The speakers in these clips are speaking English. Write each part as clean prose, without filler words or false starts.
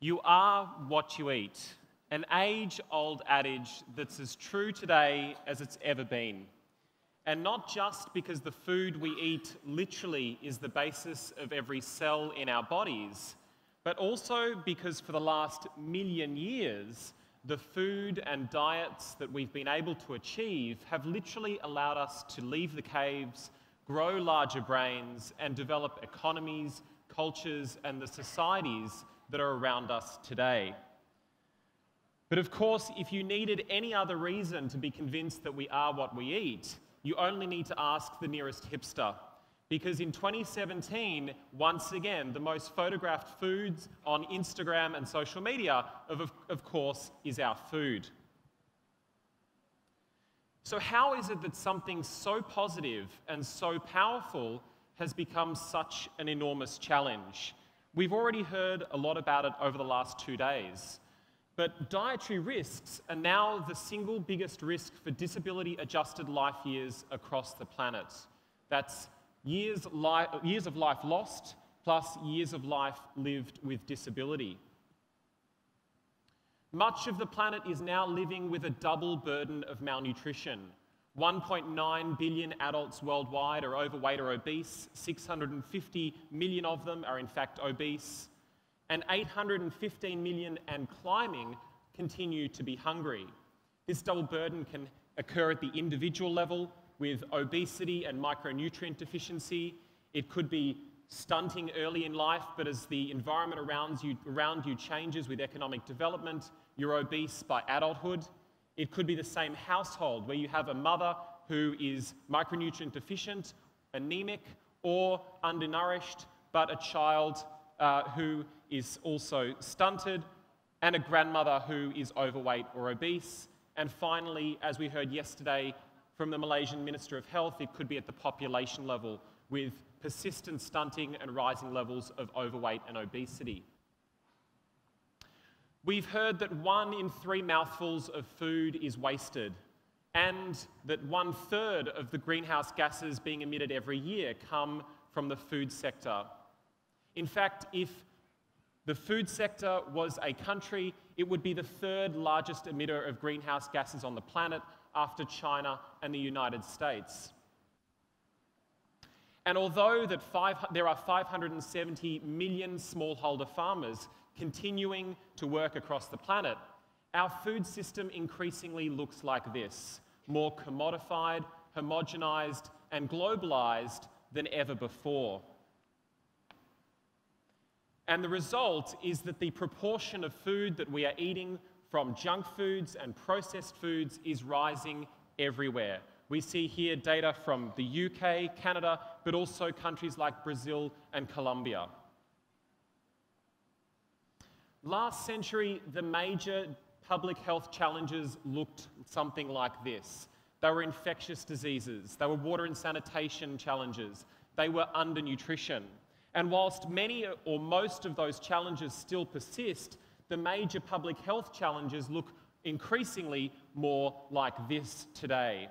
You are what you eat, an age-old adage that's as true today as it's ever been. And not just because the food we eat literally is the basis of every cell in our bodies, but also because for the last million years, the food and diets that we've been able to achieve have literally allowed us to leave the caves, grow larger brains, and develop economies, cultures, and the societies that are around us today. But of course, if you needed any other reason to be convinced that we are what we eat, you only need to ask the nearest hipster. Because in 2017, once again, the most photographed foods on Instagram and social media, of course, is our food. So how is it that something so positive and so powerful has become such an enormous challenge? We've already heard a lot about it over the last 2 days. But dietary risks are now the single biggest risk for disability-adjusted life years across the planet. That's years of life lost, plus years of life lived with disability. Much of the planet is now living with a double burden of malnutrition. 1.9 billion adults worldwide are overweight or obese, 650 million of them are in fact obese, and 815 million and climbing continue to be hungry. This double burden can occur at the individual level with obesity and micronutrient deficiency. It could be stunting early in life, but as the environment around you changes with economic development, you're obese by adulthood. It could be the same household where you have a mother who is micronutrient deficient, anemic, or undernourished, but a child who is also stunted, and a grandmother who is overweight or obese. And finally, as we heard yesterday from the Malaysian Minister of Health, it could be at the population level with persistent stunting and rising levels of overweight and obesity. We've heard that 1 in 3 mouthfuls of food is wasted, and that 1/3 of the greenhouse gases being emitted every year come from the food sector. In fact, if the food sector was a country, it would be the 3rd largest emitter of greenhouse gases on the planet after China and the United States. And although there are 570 million smallholder farmers continuing to work across the planet, our food system increasingly looks like this: more commodified, homogenized, and globalized than ever before. And the result is that the proportion of food that we are eating from junk foods and processed foods is rising everywhere. We see here data from the UK, Canada, but also countries like Brazil and Colombia. Last century, the major public health challenges looked something like this. They were infectious diseases, they were water and sanitation challenges, they were undernutrition. And whilst many or most of those challenges still persist, the major public health challenges look increasingly more like this today.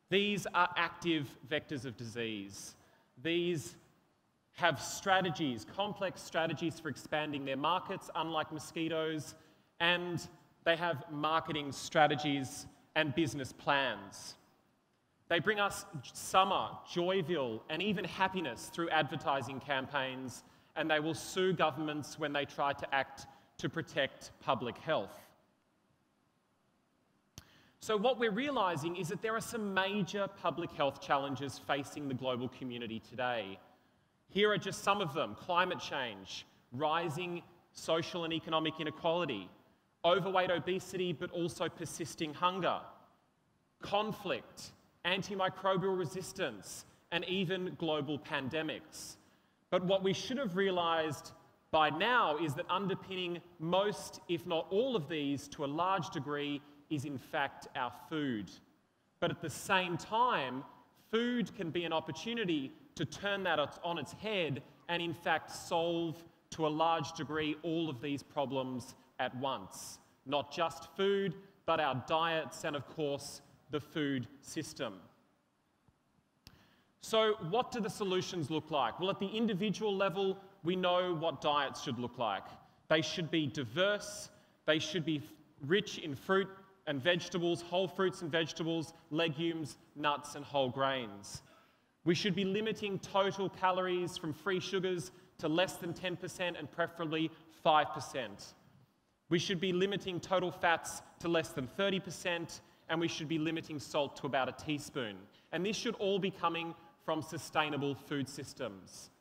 These are active vectors of disease. These have strategies, complex strategies for expanding their markets, unlike mosquitoes, and they have marketing strategies and business plans. They bring us summer, joyville, and even happiness through advertising campaigns, and they will sue governments when they try to act to protect public health. So what we're realizing is that there are some major public health challenges facing the global community today. Here are just some of them: climate change, rising social and economic inequality, overweight, obesity, but also persisting hunger, conflict, antimicrobial resistance, and even global pandemics. But what we should have realized by now is that underpinning most, if not all of these, to a large degree, is in fact our food. But at the same time, food can be an opportunity to turn that on its head and in fact solve, to a large degree, all of these problems at once. Not just food, but our diets and, of course, the food system. So what do the solutions look like? Well, at the individual level, we know what diets should look like. They should be diverse, they should be rich in fruit and vegetables, whole fruits and vegetables, legumes, nuts and whole grains. We should be limiting total calories from free sugars to less than 10% and preferably 5%. We should be limiting total fats to less than 30%, and we should be limiting salt to about a teaspoon. And this should all be coming from sustainable food systems.